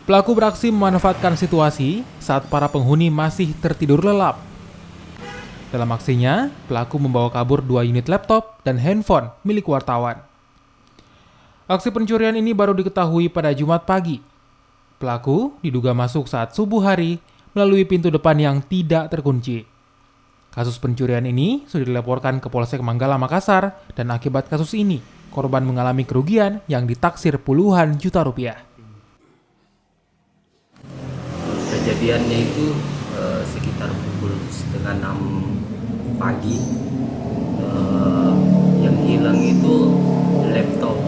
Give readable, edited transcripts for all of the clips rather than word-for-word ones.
Pelaku beraksi memanfaatkan situasi saat para penghuni masih tertidur lelap. Dalam aksinya, pelaku membawa kabur 2 unit laptop dan handphone milik wartawan. Aksi pencurian ini baru diketahui pada Jumat pagi. Pelaku diduga masuk saat subuh hari melalui pintu depan yang tidak terkunci. Kasus pencurian ini sudah dilaporkan ke Polsek Manggala, Makassar, dan akibat kasus ini, korban mengalami kerugian yang ditaksir puluhan juta rupiah. Kejadiannya itu sekitar pukul setengah 6 pagi. Yang hilang itu laptop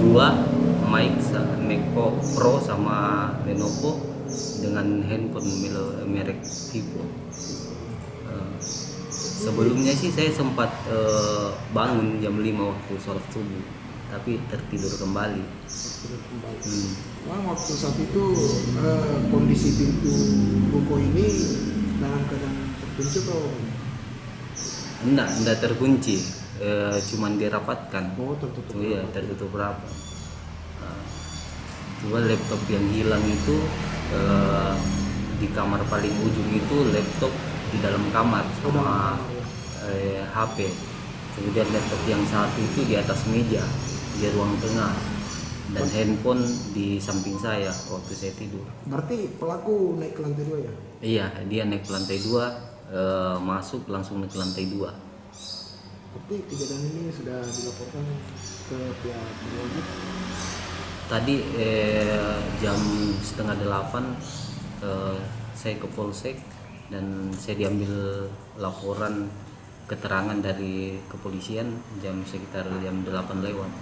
2, MacBook Pro sama Lenovo dengan handphone merek Vivo. Sebelumnya sih saya sempat bangun jam 5 waktu sholat subuh, tapi tertidur kembali. Waktu saat itu kondisi pintu ruko ini dalam keadaan terkunci atau? Enggak terkunci, cuman dirapatkan. Oh, tertutup. Iya, tertutup rapat. Cuma laptop yang hilang itu di kamar paling ujung itu laptop di dalam kamar sama HP. Kemudian laptop yang satu itu di atas meja di ruang tengah dan handphone di samping saya waktu saya tidur. Berarti pelaku naik ke lantai 2 ya? Iya, dia naik ke lantai 2, masuk langsung naik ke lantai 2. Berarti kejadian ini sudah dilaporkan ke pihak berwajib? Tadi jam setengah 8 saya ke Polsek dan saya diambil laporan keterangan dari kepolisian sekitar jam 8 lewat.